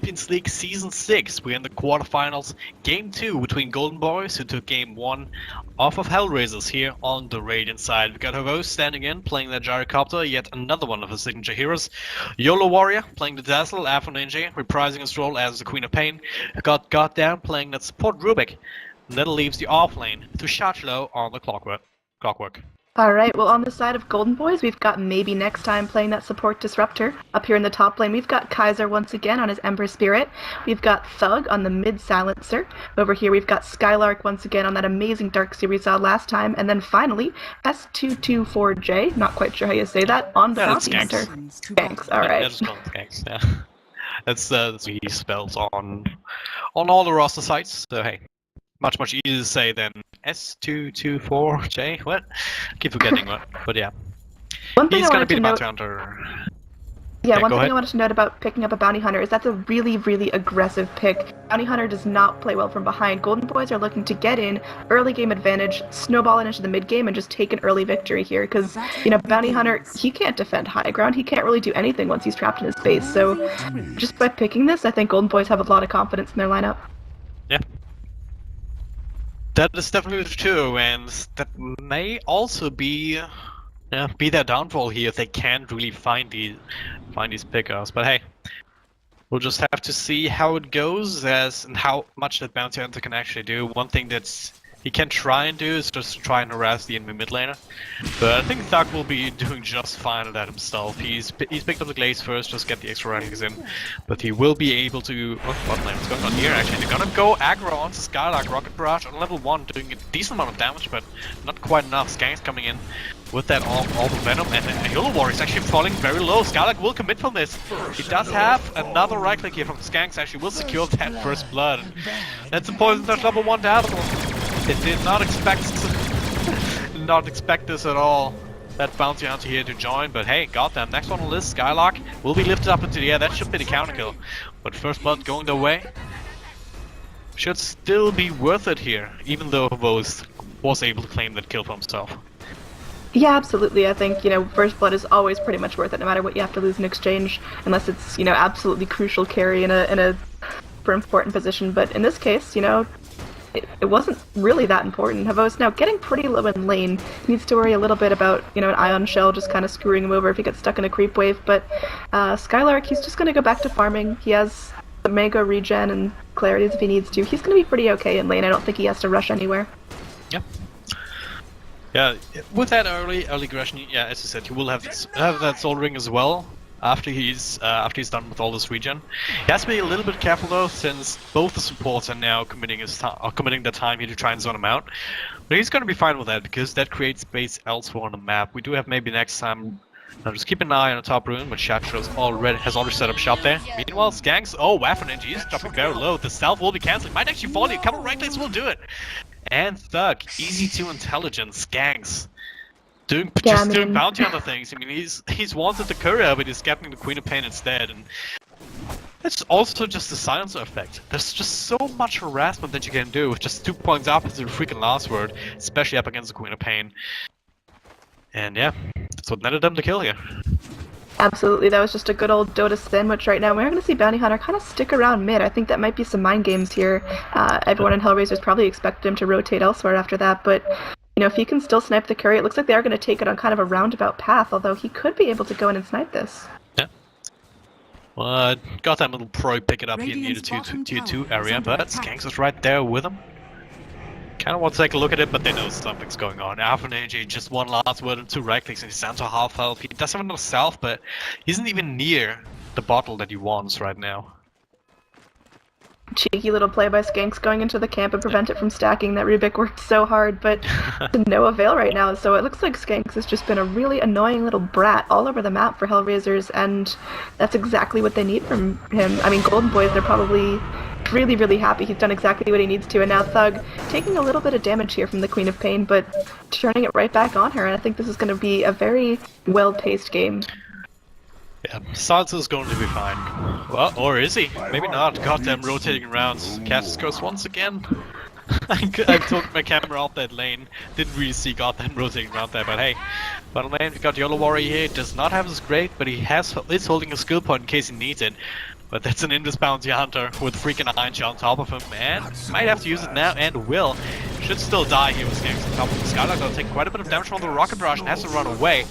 Champions League Season 6. We're in the quarterfinals. Game 2 between Golden Boys, who took Game 1 off of HellRaisers here on the Radiant side. We got Havo standing in, playing the Gyrocopter, yet another one of his signature heroes. YOLO Warrior, playing the Dazzle, Afro Ninja, reprising his role as the Queen of Pain. Got Goddamn, playing that support Rubik. And that leaves the off lane to Shachlo on the Clockwork. Alright, well on the side of Golden Boys, we've got Maybe next time playing that support Disruptor. Up here in the top lane, we've got Kaiser once again on his Ember Spirit. We've got Thug on the mid Silencer. Over here we've got Skylark once again on that amazing Darkseer we saw last time. And then finally, S224J, not quite sure how you say that, on the Bounty Hunter. Skanks, alright. Yeah, just call him Skanks, yeah. That's what he spells on all the roster sites, so hey. Much easier to say than S224J. What? I keep forgetting what. But yeah. He's gonna be the bounty hunter. Yeah, one thing I wanted to note about picking up a bounty hunter is that's a really, really aggressive pick. Bounty hunter does not play well from behind. Golden Boys are looking to get in, early game advantage, snowball it into the mid game, and just take an early victory here. Because, you know, bounty hunter, he can't defend high ground. He can't really do anything once he's trapped in his base. So, just by picking this, I think Golden Boys have a lot of confidence in their lineup. Yeah. That is definitely true, and that may also be their downfall here if they can't really find these pickers. But hey, we'll just have to see how it goes and how much that bounty hunter can actually do. One thing that's he can try and do is just try and harass the enemy mid laner, but I think Thug will be doing just fine at that himself. He's picked up the Glaze first, just get the extra runnings in, but he will be able to. What lane? What's going on here? Actually, they're gonna go aggro onto Skylark, Rocket Barrage on level 1, doing a decent amount of damage, but not quite enough. Skanks coming in with that all the Venom, and YOLO Warrior is actually falling very low. Skylark will commit from this. He does have another right click here from Skanks. Actually, will secure that first blood. That's a poison touch level 1 Dazzle. It did not expect this at all. That bounty hunter here to join, but hey, goddamn, next one on the list, Skylark will be lifted up into the air. That should be the counter kill. But first blood going their way should still be worth it here, even though Vos was able to claim that kill for himself. Yeah, absolutely. I think, you know, first blood is always pretty much worth it, no matter what you have to lose in exchange, unless it's, you know, absolutely crucial carry in a super important position. But in this case, you know, it wasn't really that important. Havo's now getting pretty low in lane. He needs to worry a little bit about, you know, an Ion Shell just kind of screwing him over if he gets stuck in a creep wave. But Skylark, he's just going to go back to farming. He has the Mango regen and clarities if he needs to. He's going to be pretty okay in lane. I don't think he has to rush anywhere. Yeah. Yeah, with that early aggression, yeah, as you said, he will have that Soul Ring as well. After he's done with all this regen, he has to be a little bit careful though, since both the supports are now committing the time here to try and zone him out. But he's going to be fine with that because that creates space elsewhere on the map. We do have maybe next time. Now just keep an eye on the top rune, but Shachlo has already set up shop there. Meanwhile, Skanks, Waffen Energy is dropping very low. The stealth will be cancelled. Might actually fall. A couple right clicks will do it. And Thug, easy to intelligent. Skanks. Doing bounty hunter things. I mean, he's wanted the courier, but he's getting the Queen of Pain instead, and it's also just the silencer effect. There's just so much harassment that you can do with just 2 points up into the freaking last word, especially up against the Queen of Pain. And yeah, that's what netted them the kill here. Absolutely, that was just a good old Dota sandwich right now. We're going to see Bounty Hunter kind of stick around mid. I think that might be some mind games here. Everyone in HellRaisers probably expected him to rotate elsewhere after that, but you know, if he can still snipe the carry, it looks like they are going to take it on kind of a roundabout path, although he could be able to go in and snipe this. Yeah. Well, got that little pro pick it up here near the tier 2 area, but Skanks is right there with him. Kind of want to take a look at it, but they know something's going on. Alpha AJ just one last word and 2 right clicks, and he's down to half health. He does have another self, but he isn't even near the bottle that he wants right now. Cheeky little play by Skanks going into the camp and prevent it from stacking. That Rubik worked so hard, but to no avail right now. So it looks like Skanks has just been a really annoying little brat all over the map for HellRaisers, and that's exactly what they need from him. I mean, Golden Boys, they're probably really, really happy. He's done exactly what he needs to, and now Thug taking a little bit of damage here from the Queen of Pain, but turning it right back on her, and I think this is going to be a very well-paced game. Yeah, Silencer's going to be fine. Well, or is he? Maybe not. Goddamn rotating around. Cassius goes once again. I took my camera off that lane. Didn't really see goddamn rotating around there, but hey. Bottom lane, we got YOLO Warrior here. Does not have his great, but he is holding a skill point in case he needs it. But that's an Invis Bounty Hunter with freaking Iron Shell on top of him, and might have to use it now, and will. Should still die here with Skanks on top of the Skylark. They'll take quite a bit of damage from the Rocket Barrage and has to run away.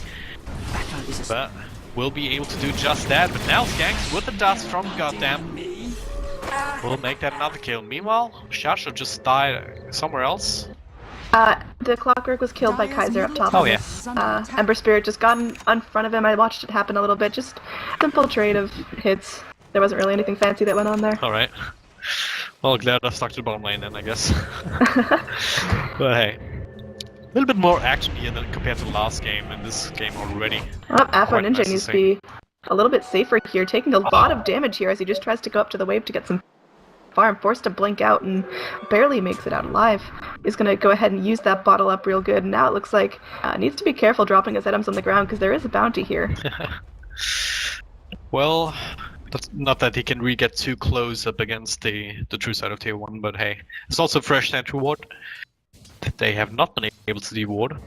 But will be able to do just that. But now Skanks with the dust from Goddamn will make that another kill. Meanwhile, Shasha just died somewhere else. The Clockwork was killed by Kaiser up top. Oh, of yeah. this. Ember Spirit just got in front of him. I watched it happen a little bit. Just simple trade of hits. There wasn't really anything fancy that went on there. Alright. Well, glad I stuck to the bottom lane then, I guess. But hey. A little bit more action here than compared to the last game in this game already. Afro Quite Ninja nice to needs to see. be a little bit safer here, taking a lot of damage here as he just tries to go up to the wave to get some farm, forced to blink out and barely makes it out alive. He's gonna go ahead and use that bottle up real good. Now it looks like needs to be careful dropping his items on the ground because there is a bounty here. Well, that's not that he can really get too close up against the true side of tier 1, but hey. It's also a fresh sentry ward that they have not been able to deward.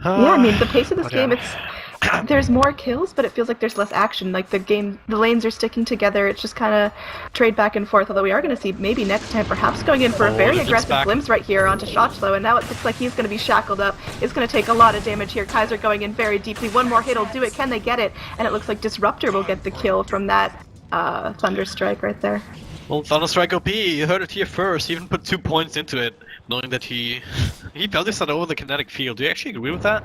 Yeah, I mean the pace of this but game, yeah. there's more kills, but it feels like there's less action. Like the lanes are sticking together. It's just kind of trade back and forth. Although we are going to see maybe next time perhaps going in for a very aggressive glimpse right here onto Shotchlow, and now it looks like he's going to be shackled up. It's going to take a lot of damage here. Kaiser going in very deeply. One more hit will do it. Can they get it? And it looks like Disruptor will get the kill from that Thunder Strike right there. Well, Thunderstrike OP, you heard it here first. He even put 2 points into it, knowing that he felt this over the kinetic field. Do you actually agree with that?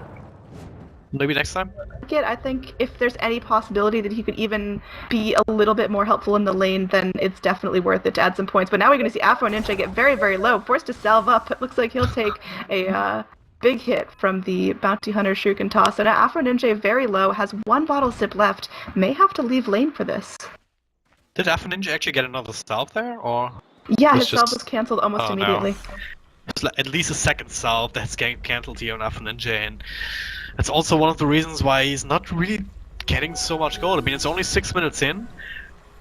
Maybe next time? I think if there's any possibility that he could even be a little bit more helpful in the lane, then it's definitely worth it to add some points. But now we're going to see Afro Ninja get very, very low, forced to salve up. It looks like he'll take a big hit from the Bounty Hunter Shuriken Toss. So now Afro Ninja very low, has 1 bottle sip left, may have to leave lane for this. Did Afro Ninja actually get another salve there, or? Yeah, was his just- salve was cancelled almost Oh, no. immediately. It's like at least a second salve that's getting cancelled here on Afro Ninja, and that's also one of the reasons why he's not really getting so much gold. I mean, it's only 6 minutes in,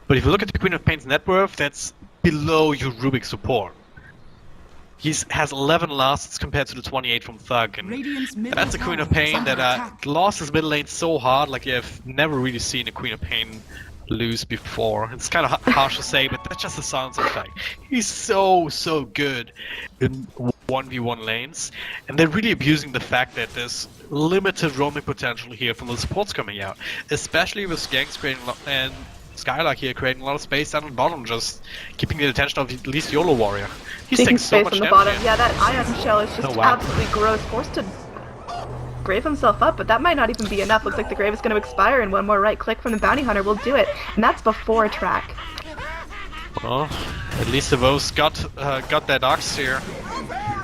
but if you look at the Queen of Pain's net worth, that's below your Rubik support. He has 11 lasts compared to the 28 from Thug, and that's a Queen of Pain that lost his middle lane so hard, like you have never really seen a Queen of Pain lose before. It's kind of harsh to say, but that's just a silence effect. He's so good in 1v1 lanes, and they're really abusing the fact that there's limited roaming potential here from the supports coming out, especially with Skanks creating and Skylark here creating a lot of space down on the bottom, just keeping the attention of at least YOLO Warrior. He's Taking taking so space much on the damage bottom. here. Yeah, that Ion Shell is just Oh, wow. absolutely gross. Forced to grave himself up, but that might not even be enough. Looks like the grave is going to expire, and one more right click from the Bounty Hunter will do it. And that's before track. Well, at least the Vos got that Ox here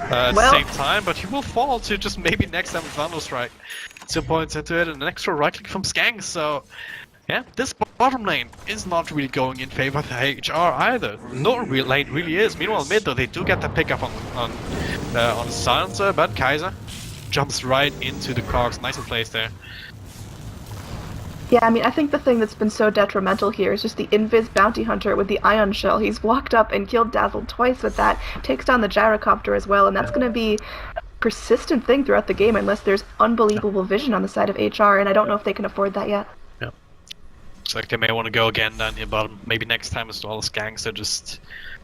at the same time, but he will fall to just maybe next time with Thunderstrike. 2 points into it, and an extra right click from Skanks, so yeah, this bottom lane is not really going in favor of the HR either. No real lane really is. Meanwhile, mid though, they do get the pickup on the silencer, but Kaiser jumps right into the cogs. Nice in place there. Yeah, I mean, I think the thing that's been so detrimental here is just the Invis Bounty Hunter with the Ion Shell. He's walked up and killed Dazzled twice with that, takes down the Gyrocopter as well, and that's going to be a persistent thing throughout the game unless there's unbelievable vision on the side of HR, and I don't know if they can afford that yet. Yeah. Looks like they may want to go again down here bottom. Maybe next time as well as Skanks are just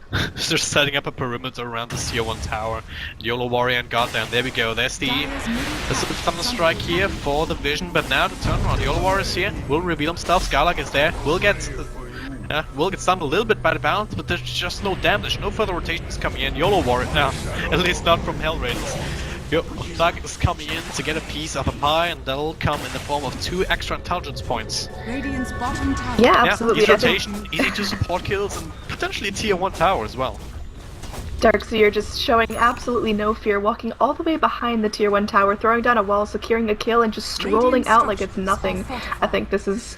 they're setting up a perimeter around the tier 1 tower. YOLO Warrior and Goddamn, there we go. There's the Thunderstrike here for the vision, but now the turnaround. YOLO Warrior's here, will reveal himself. Skylark is there, will get stunned a little bit by the bounce, but there's just no damage, no further rotations coming in. YOLO Warrior, now, at least not from HellRaisers. Thug is coming in to get a piece of a pie, and that'll come in the form of 2 extra intelligence points. Yeah, absolutely. Easy rotation, easy to support kills, and potentially a tier 1 tower as well. Darkseer just showing absolutely no fear, walking all the way behind the tier 1 tower, throwing down a wall, securing a kill, and just strolling out like it's nothing. I think this is,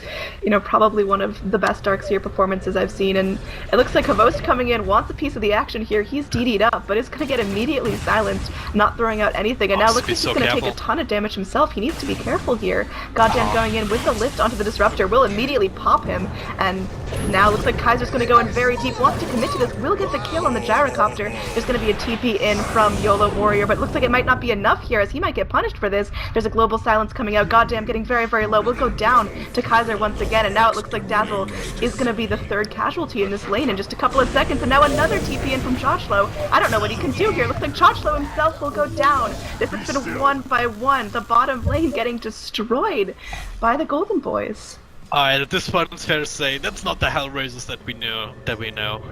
probably one of the best Darkseer performances I've seen, and it looks like Havost coming in wants a piece of the action here. He's DD'd up, but is going to get immediately silenced, not throwing out anything, and now looks like he's going to take a ton of damage himself. He needs to be careful here. Goddamn going in with the lift onto the Disruptor will immediately pop him, and now looks like Kaiser's going to go in very deep, wants to commit to this, will get the kill on the Gyrocopter, Kaiser. There's going to be a TP in from YOLO Warrior, but it looks like it might not be enough here as he might get punished for this. There's a global silence coming out. Goddamn, getting very, very low. We'll go down to Kaiser once again, and now it looks like Dazzle is going to be the third casualty in this lane in just a couple of seconds, and now another TP in from Chochlo. I don't know what he can do here. Looks like Chochlo himself will go down. This has been 1-1. The bottom lane getting destroyed by the Golden Boys. Alright, at this point it's fair to say that's not the HellRaisers that we know.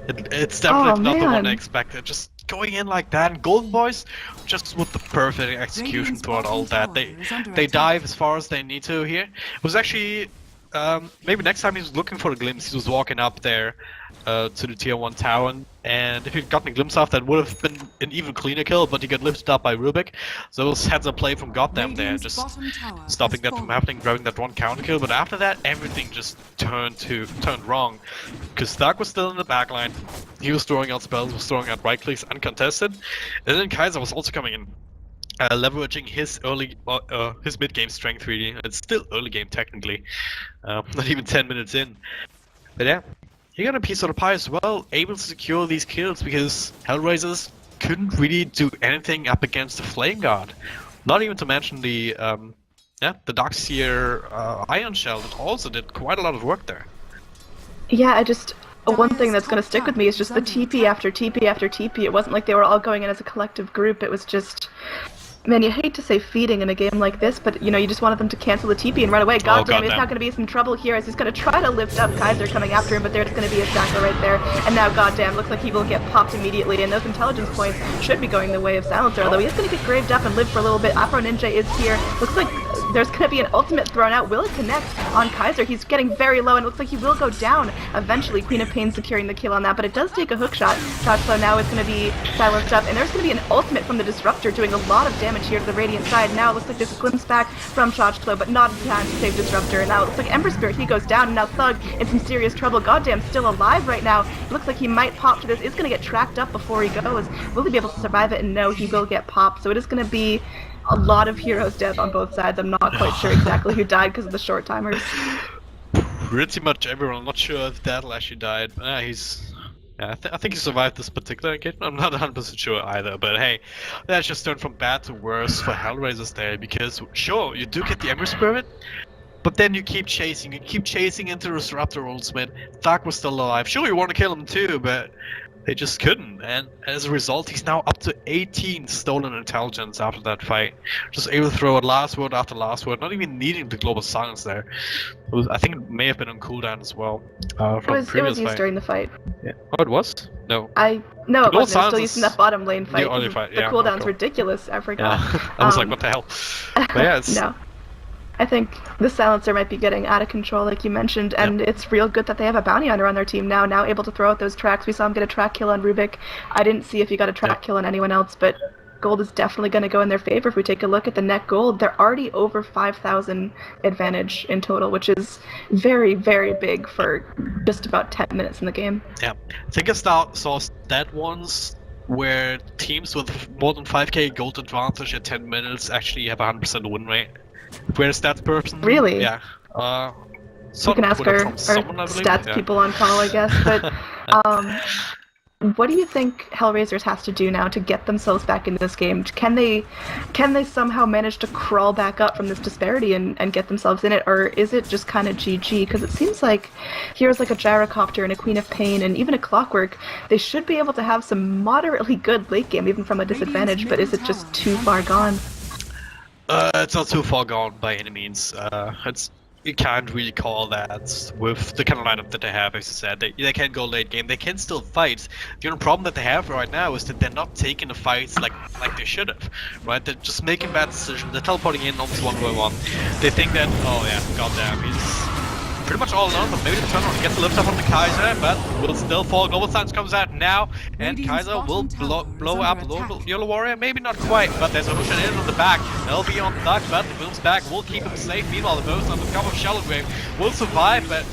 It's definitely not the one I expected. Just going in like that, and Golden Boys just with the perfect execution throughout all that. They dive as far as they need to here. It was actually maybe next time he was looking for a glimpse, he was walking up there to the tier 1 tower, and if he'd gotten a glimpse off, that would have been an even cleaner kill, but he got lifted up by Rubik. So it was heads up play from Goddamn there, just stopping that from happening, grabbing that one counter kill. But after that, everything just turned wrong, because Stark was still in the backline. He was throwing out spells, was throwing out right clicks uncontested, and then Kaiser was also coming in. Leveraging his his mid-game strength really. It's still early game technically, not even 10 minutes in. But yeah, he got a piece of the pie as well, able to secure these kills because HellRaisers couldn't really do anything up against the Flame Guard. Not even to mention the Darkseer Iron Shell that also did quite a lot of work there. Yeah, one thing that's going to stick with me is just the TP after TP after TP. It wasn't like they were all going in as a collective group. It was just, man, you hate to say feeding in a game like this, but you know, you just wanted them to cancel the TP and run away. Goddamn, he's not going to be some trouble here as he's going to try to lift up Kaiser coming after him, but there's going to be a Shackle right there. And now, goddamn, looks like he will get popped immediately, and those intelligence points should be going the way of Silencer, although he is going to get graved up and live for a little bit. Afro Ninja is here. Looks like there's going to be an ultimate thrown out. Will it connect on Kaiser? He's getting very low, and it looks like he will go down eventually. Queen of Pain securing the kill on that, but it does take a hook shot. Chochlo now is going to be silenced up, and there's going to be an ultimate from the Disruptor doing a lot of damage here to the Radiant side. Now it looks like there's a glimpse back from Chochlo, but not in time to save Disruptor. And now it looks like Ember Spirit, he goes down, and now Thug in some serious trouble. Goddamn, still alive right now. It looks like he might pop for this. It's going to get tracked up before he goes. Will he be able to survive it? And no, he will get popped. So it is going to be a lot of heroes death on both sides. I'm not quite sure exactly who died because of the short timers. Pretty much everyone. I'm not sure if Dazzle actually died. I think he survived this particular engagement. I'm not 100% sure either, but hey, that's just turned from bad to worse for HellRaisers there, because sure, you do get the Ember Spirit, but then you keep chasing into Disruptor ultimate. Thug was still alive. Sure, you want to kill him too, but they just couldn't, and as a result, he's now up to 18 stolen intelligence after that fight. Just able to throw out last word after last word, not even needing the global silence there. I think it may have been on cooldown as well. From it was used fight. during the fight. Yeah. Oh, it was? No. No, it wasn't. It was still used in that bottom lane fight. The only fight, the cooldown's ridiculous, I forgot. Yeah. I was like, what the hell? But yeah, it's... No. I think the Silencer might be getting out of control, like you mentioned, and it's real good that they have a bounty hunter on their team now able to throw out those tracks. We saw him get a track kill on Rubik. I didn't see if he got a track kill on anyone else, but gold is definitely going to go in their favor. If we take a look at the net gold, they're already over 5,000 advantage in total, which is very, very big for just about 10 minutes in the game. Yeah, I think I saw stat once where teams with more than 5k gold advantage at 10 minutes actually have a 100% win rate. Where's that person? Really? Yeah. You can ask our stats people on call, I guess. But what do you think HellRaisers has to do now to get themselves back into this game? Can they somehow manage to crawl back up from this disparity and get themselves in it, or is it just kind of GG? Because it seems like heroes like a Gyrocopter and a Queen of Pain and even a Clockwork, they should be able to have some moderately good late game, even from a disadvantage. But is it just too far gone? It's not too far gone by any means. You can't really call that with the kind of lineup that they have. As I said, they can go late game. They can still fight. The only problem that they have right now is that they're not taking the fights like they should have. Right? They're just making bad decisions. They're teleporting in almost one by one. They think that, oh yeah, goddamn, he's pretty much all alone, but maybe the turn on gets a lift up on the Kaiser, but will still fall. Global Silence comes out now, and Kaiser will blow up YOLO Warrior. Maybe not quite, but there's a Lucian in on the back. They'll be on Thug, but the moves back will keep him safe. Meanwhile, the Boast on the cover of Shellgrave will survive, but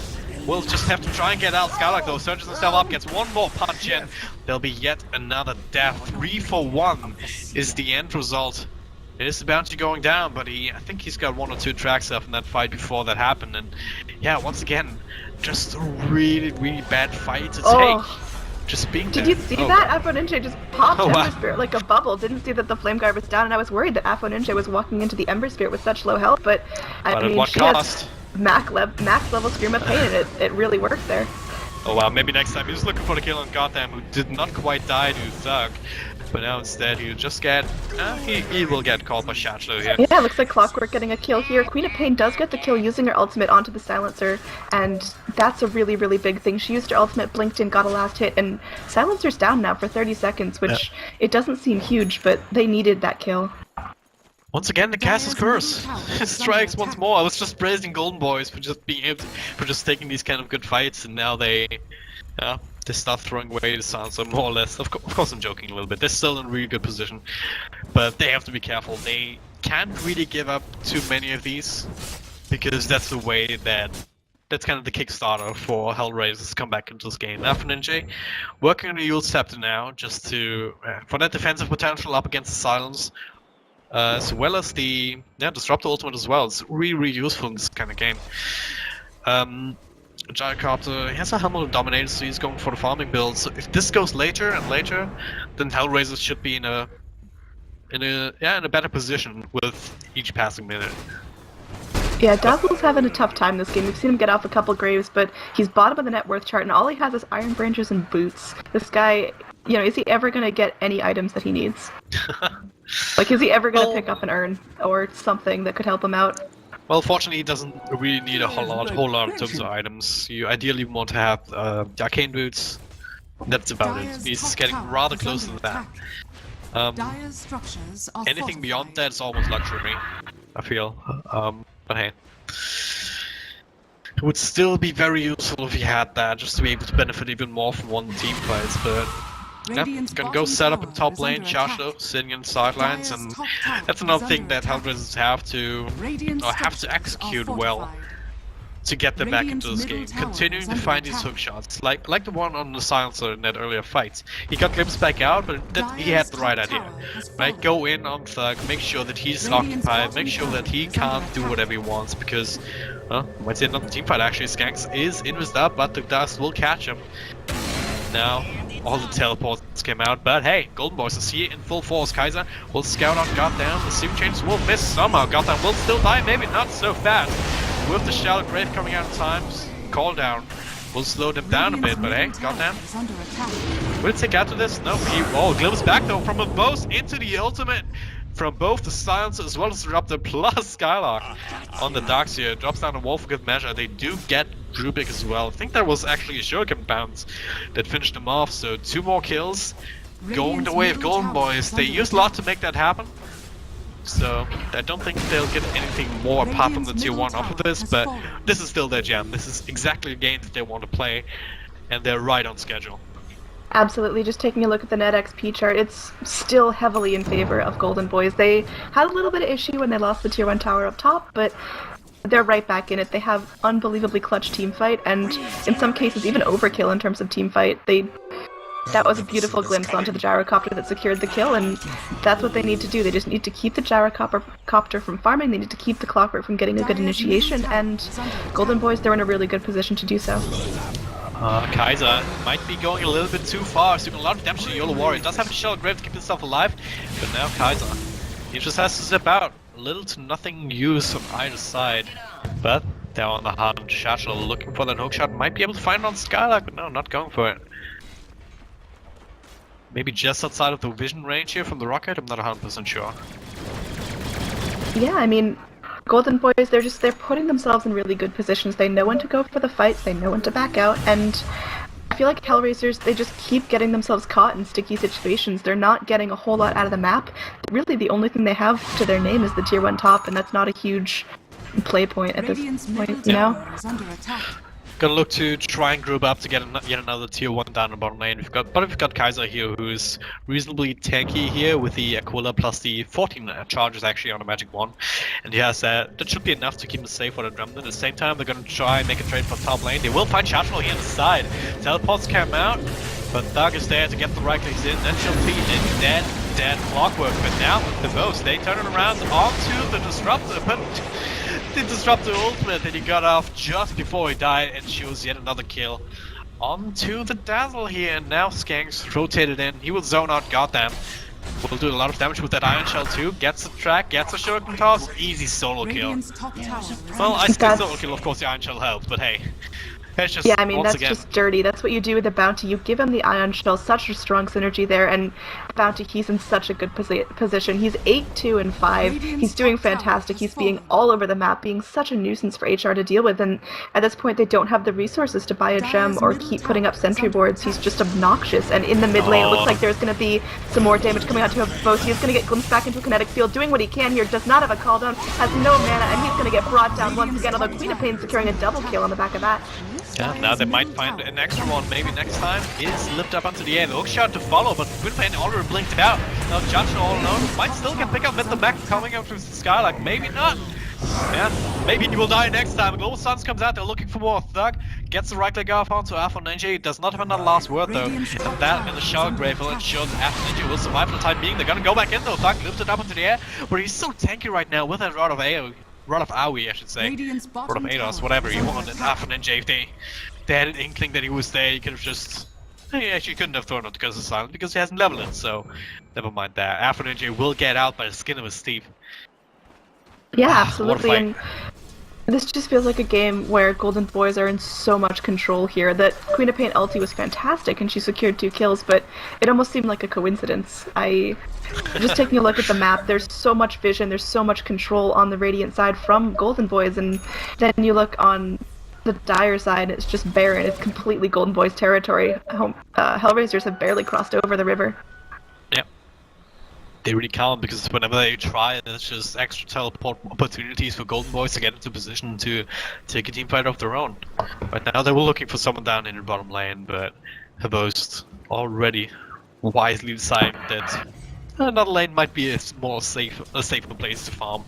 will just have to try and get out. Skylark though surges himself up, gets one more punch in. There'll be yet another death. 3 for 1 is the end result. It is the bounty going down, but I think he's got 1 or 2 tracks up in that fight before that happened, and yeah, once again, just a really, really bad fight to take. just being Did there. you see that? Afro Ninja just popped Oh, Ember wow. Spirit like a bubble. Didn't see that the Flame Guard was down, and I was worried that Afro Ninja was walking into the Ember Spirit with such low health, but I But at mean, what she cost? has max level Scream of Pain, and it really worked there. Oh wow, maybe next time he was looking for the kill on Gotham, who did not quite die to Thug. But now instead he'll just get... he will get called by Shachlo here. Yeah, looks like Clockwork getting a kill here. Queen of Pain does get the kill using her ultimate onto the Silencer, and that's a really, really big thing. She used her ultimate, blinked in, got a last hit, and Silencer's down now for 30 seconds, which it doesn't seem huge, but they needed that kill. Once again, the castle's curse strikes once more. I was just praising Golden Boys for just being able to, for just taking these kind of good fights, and now they start throwing away the Sansa more or less. Of course, I'm joking a little bit. They're still in a really good position, but they have to be careful. They can't really give up too many of these, because that's the way that's kind of the Kickstarter for HellRaisers to come back into this game. Afro Ninja working on the Yule Scepter now, just to for that defensive potential up against the Silence. As well as the Disruptor Ultimate as well. It's really, really useful in this kind of game. Gyrocopter, he has a Helmet of Dominator, so he's going for the farming build. So if this goes later and later, then HellRaisers should be in a better position with each passing minute. Yeah, Dazzle's having a tough time this game. We've seen him get off a couple graves, but he's bottom of the net worth chart, and all he has is Iron Branches and Boots. This guy, you know, is he ever going to get any items that he needs? Like, is he ever going to pick up an urn or something that could help him out? Well, fortunately, he doesn't really need a whole lot in terms of items. You ideally want to have the Arcane Boots. That's about it. He's getting rather close to that. Anything beyond that is almost luxury, I feel. But hey. It would still be very useful if he had that, just to be able to benefit even more from one team fights, but... Yeah, gonna go set up in top lane, Shachlo sitting in sidelines, and that's another thing that HellRaisers have to execute well to get them back into this game. Continuing to find these hook shots, like the one on the Silencer in that earlier fight. He got glimpsed back out, but he had the right idea. Right, go in on Thug, make sure that he's occupied, make sure that he can't do whatever he wants, because, might see another teamfight actually. Skanks is invis up, but the dust will catch him. Now, all the teleports came out, but hey, Golden Boys is here in full force. Kaiser will scout on Gotham. The Seam Changes will miss somehow. Gotham will still die, maybe not so fast. With the Shallow Grave coming out in times, call down will slow them down a bit, but hey, Gotham. Will it take out to this? No, he glimpse back though from both into the ultimate. From both the Silencer as well as the Disruptor plus Skylark on the Darks here. Drops down a wall for good measure. They do get Drubik as well. I think that was actually a Shuriken bounce that finished them off. So 2 more kills going the way of Golden Boys. They used a lot to make that happen. So I don't think they'll get anything more apart from the tier 1 off of this. But this is still their jam. This is exactly the game that they want to play. And they're right on schedule. Absolutely, just taking a look at the net XP chart, it's still heavily in favor of Golden Boys. They had a little bit of issue when they lost the tier 1 tower up top, but they're right back in it. They have unbelievably clutch teamfight, and in some cases even overkill in terms of teamfight. That was a beautiful glimpse onto the Gyrocopter that secured the kill, and that's what they need to do. They just need to keep the Gyrocopter from farming, they need to keep the Clockwork from getting a good initiation, and Golden Boys, they're in a really good position to do so. Kaiser might be going a little bit too far. He's doing a lot of damage to YOLO Warrior. Does have a Shell Grave to keep himself alive, but now Kaiser, he just has to step out. Little to nothing use on either side. But they're on the hunt. Shachlo looking for that hookshot. Might be able to find it on Skylark, but no, not going for it. Maybe just outside of the vision range here from the rocket. I'm not 100% sure. Yeah, I mean, Golden Boys, they're putting themselves in really good positions. They know when to go for the fights, they know when to back out, and I feel like HellRaisers, they just keep getting themselves caught in sticky situations. They're not getting a whole lot out of the map. Really, the only thing they have to their name is the tier 1 top, and that's not a huge play point at this point, you know? Gonna look to try and group up to get yet another tier 1 down the bottom lane. We've got Kaiser here, who's reasonably tanky here with the Aquila plus the 14 charges actually on a magic one, and he has that should be enough to keep him safe for the Drumlin. At the same time, they're gonna try and make a trade for top lane. They will find Shachlo here on the side. Teleports come out, but Thug is there to get the right clicks in. Then she'll feed in dead Clockwork. But now with the most, they turn it around onto the Disruptor, but the Disruptor ultimate that he got off just before he died and chose yet another kill onto the Dazzle here, and now Skanks rotated in. He will zone out Goddamn. Will do a lot of damage with that Iron Shell too. Gets a track, gets a Shuriken Toss, easy solo kill. Well, I say solo kill, of course the Iron Shell helps, but hey. It's just, yeah, I mean, once that's again, just dirty. That's what you do with the Bounty. You give him the Ion Shell, such a strong synergy there, and Bounty, he's in such a good position. He's 8-2 and 5. He's doing fantastic. He's being all over the map, being such a nuisance for HR to deal with, and at this point they don't have the resources to buy a gem or keep putting up sentry boards. He's just obnoxious, and in the mid lane it looks like there's going to be some more damage coming out to him. Both. He's going to get glimpsed back into a kinetic field, doing what he can here, does not have a call down, has no mana, and he's going to get brought down once again, although Queen of Pain securing a double kill on the back of that. Yeah, now they might find an extra one maybe next time. Is lifted up onto the air. The hookshot to follow, but Quinpain already blinked out. Now Judge all alone. Might still get pick up with the mech coming up through the sky, like maybe not. Yeah, maybe he will die next time. Global Suns comes out, they're looking for more. Thug gets the right click off onto Alpha Ninja. Does not have another last word though. And that and the Shower Grave will ensure that Alpha Ninja will survive for the time being. They're gonna go back in though. Thug lifted up into the air, but he's so tanky right now with that Rod of AoE, I should say. Rod of ADOS, whatever you want. And Alpha Ninja, if they had an inkling that he was there, he could have just... He actually couldn't have thrown it because of silence, because he hasn't leveled it, so never mind that. Alpha Ninja will get out by the skin of his teeth. Yeah, absolutely. What a And this just feels like a game where Golden Boys are in so much control here. That Queen of Pain ulti was fantastic and she secured 2 kills, but it almost seemed like a coincidence. Just taking a look at the map, there's so much vision, there's so much control on the Radiant side from Golden Boys, and then you look on the Dire side, it's just barren. It's completely Golden Boys territory. HellRaisers have barely crossed over the river. Yep. They really can't, because whenever they try, there's just extra teleport opportunities for Golden Boys to get into position to take a team fight of their own. Right now they were looking for someone down in the bottom lane, but Habost already wisely decided that another lane might be a safer place to farm.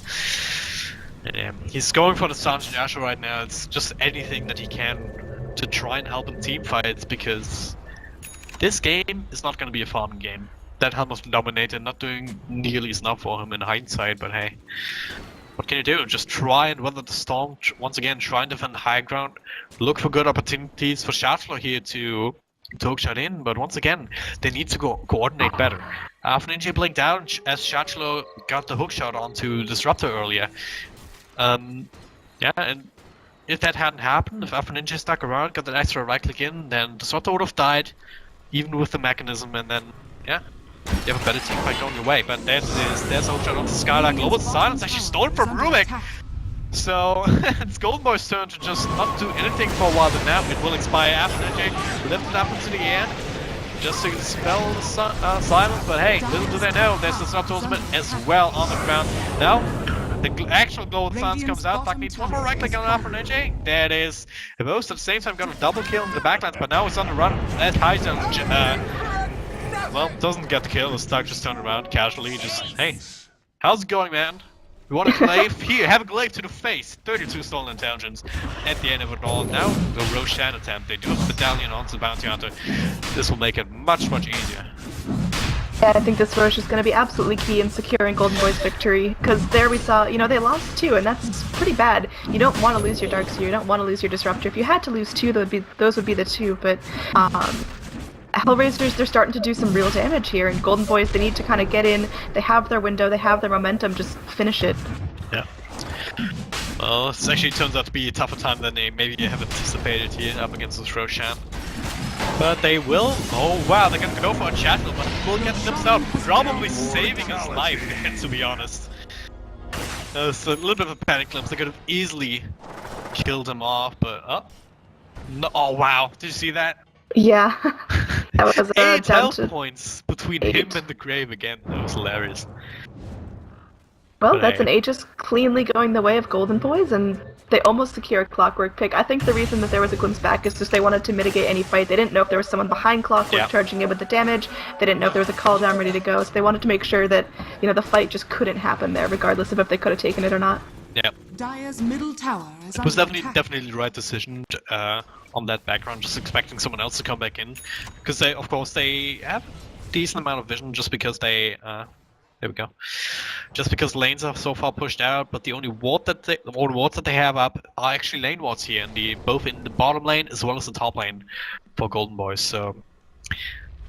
He's going for the Sanj Yasha right now. It's just anything that he can to try and help in team fights, because this game is not going to be a farming game. That Helm has been dominated, not doing nearly enough for him in hindsight, but hey. What can you do? Just try and weather the storm, once again try and defend the high ground, look for good opportunities for Shadflow here to hookshot in, but once again, they need to coordinate better. Alpha Ninja blinked out as Shadflow got the hookshot onto Disruptor earlier. Yeah, and if that hadn't happened, if Alpha Ninja stuck around, got that extra right click in, then Disruptor would have died, even with the mechanism, and then, yeah, you have a better team fight going your way. But there's a hookshot onto Skylark. Global Silence actually stolen from Rubik! So, it's Golden Boy's turn to just not do anything for a while, but now it will expire. Alpha Ninja lifted up into the air, just to dispel the silence, but hey, little do they know, there's the Disruptor ultimate as well on the ground. Now, the actual Golden Silence comes out. Duck needs one more right click on Alpha Ninja. There it is. Both at the same time got a double kill in the backlines, but now it's on the run. As Hyzone, well, doesn't get the kill. The Stuck just turned around casually, just, hey, how's it going, man? You want a glaive? Here, have a glaive to the face. 32 stolen intelligence at the end of it all. Now, the Roshan attempt. They do have a medallion onto the Bounty Hunter. This will make it much, much easier. Yeah, I think this Roche is going to be absolutely key in securing Golden Boy's victory, because there we saw, you know, they lost 2, and that's pretty bad. You don't want to lose your Darkseer, you don't want to lose your Disruptor. If you had to lose 2, those would be the 2, but HellRaisers, they're starting to do some real damage here, and Golden Boys, they need to kind of get in, they have their window, they have their momentum, just finish it. Yeah. Well, this actually turns out to be a tougher time than they maybe have anticipated here up against this Roshan. But they will. Oh wow, they're gonna go for a chattel, but will get themselves probably saving his life, to be honest. It's a little bit of a panic glimpse. They could have easily killed him off, but no, oh wow, did you see that? Yeah, that was 8 down health to points between 8. him and the grave again. That was hilarious. Well, But that's hey. an Aegis cleanly going the way of Golden Boys, and they almost secure a Clockwork pick. I think the reason that there was a glimpse back is just they wanted to mitigate any fight. They didn't know if there was someone behind Clockwork charging in with the damage. They didn't know if there was a call down ready to go, so they wanted to make sure that, you know, the fight just couldn't happen there, regardless of if they could have taken it or not. Yeah. Dire's middle tower is It was under definitely the right decision on that background, just expecting someone else to come back in, because they, of course, they have a decent amount of vision, just because they There we go. Just because lanes are so far pushed out, but the only wards that they have up are actually lane wards here, both in the bottom lane as well as the top lane for Golden Boys. So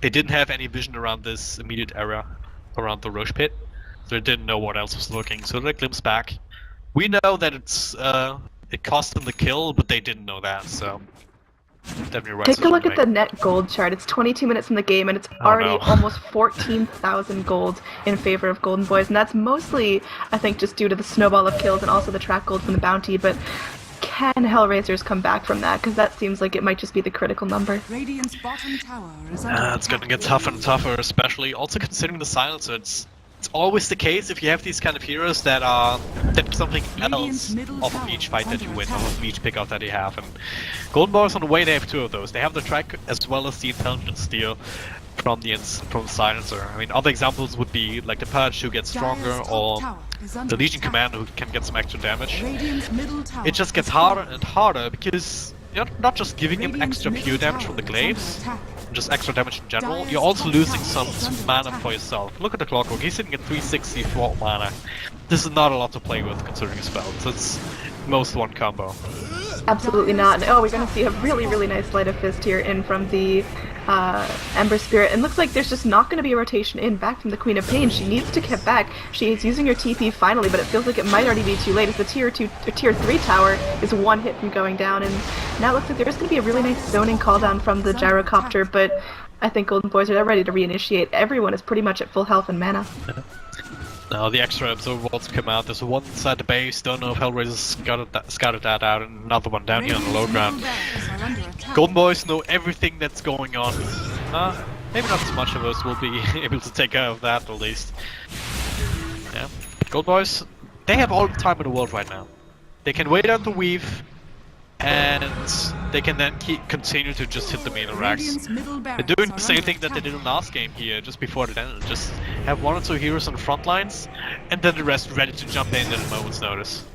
they didn't have any vision around this immediate area around the Roche pit, so they didn't know what else was looking. So they glimpsed back. We know that it cost them the kill, but they didn't know that. So definitely right. Take a look at the net gold chart. It's 22 minutes in the game, and it's already almost 14,000 gold in favor of Golden Boys, and that's mostly, I think, just due to the snowball of kills and also the track gold from the bounty. But can HellRaisers come back from that? Because that seems like it might just be the critical number. Radiant's bottom tower is under It's going to get tougher and tougher, especially also considering the silencer. It's always the case if you have these kind of heroes that something else off of each fight that you win, off of each pickoff that you have. And Golden Boys on the way, they have two of those. They have the track as well as the intelligence steal from the silencer. I mean, other examples would be like the Purge who gets stronger, or the Legion Commander who can get some extra damage. It just gets harder and harder because you're not just giving him extra pure damage from the glaives, just extra damage in general, you're also losing some mana for yourself. Look at the Clockwork, he's sitting at 364 mana. This is not a lot to play with considering his spells. It's most one combo. Absolutely not. Oh, we're going to see a really nice Sleight of Fist here in from the Ember Spirit. And looks like there's just not going to be a rotation in back from the Queen of Pain. She needs to get back. She is using her TP finally, but it feels like it might already be too late as the tier 3 tower is one hit from going down. And now it looks like there is going to be a really nice zoning call down from the Gyrocopter, but I think Golden Boys are ready to reinitiate. Everyone is pretty much at full health and mana. Now the extra Observer Walls come out. There's one inside the base. Don't know if HellRaisers scouted that out, and another one down here on the low ground. Golden Boys know everything that's going on. Maybe not as much of us will be able to take care of that at least. Yeah, Golden Boys, they have all the time in the world right now. They can wait out the weave, and they can then continue to just hit the meter racks. They're doing the same thing that they did in last game here, just before it ended. Just have one or two heroes on the front lines, and then the rest ready to jump in at a moment's notice.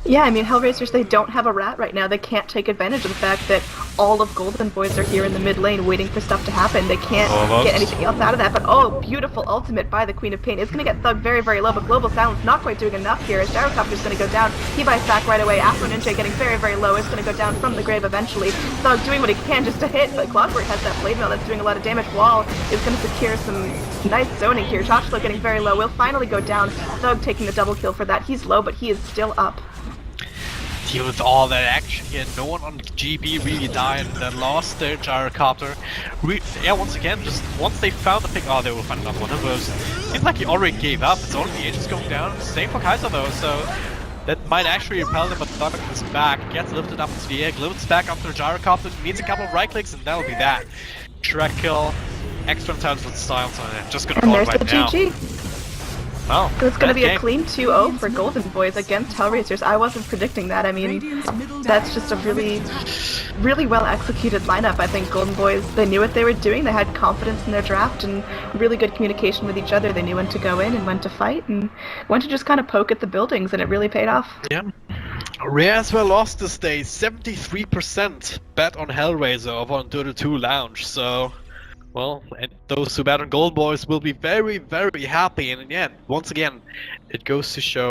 Yeah, I mean, HellRaisers, they don't have a rat right now. They can't take advantage of the fact that all of Golden Boys are here in the mid lane waiting for stuff to happen. They can't get anything else out of that, but oh, beautiful ultimate by the Queen of Pain. It's going to get thugged very low, but Global Silence not quite doing enough here as Gyrocopter's going to go down. He buys back right away. Afro Ninja getting very low. It's going to go down from the grave eventually. Thug doing what he can just to hit, but Clockwork has that blade mail that's doing a lot of damage. Wall is going to secure some nice zoning here. Shoshlo getting very low. Will finally go down. Thug taking the double kill for that. He's low, but he is still up. Deal with all that action here. No one on GB really died and lost their Gyrocopter. Yeah, once again, just once they found the pick, they will find another one of those. Seems like he already gave up. It's only the Aegis going down. Same for Kaiser though, so that might actually repel them, but Thug is back. Gets lifted up into the air, glimpses back after the Gyrocopter, needs a couple of right clicks, and that'll be that. Track kill, extra intelligence with styles on it. Just gonna call it right now. GG. Oh, so it's going to be a clean 2-0 for Golden Boys against HellRaisers. I wasn't predicting that. I mean, that's just a really well executed lineup. I think Golden Boys, they knew what they were doing. They had confidence in their draft and really good communication with each other. They knew when to go in and when to fight and when to just kind of poke at the buildings, and it really paid off. Yeah. Rare as well lost this day. 73% bet on HellRaiser over on Dota 2 Lounge. So, well, and those who bet on Golden Boys will be very happy. And in the end, once again, it goes to show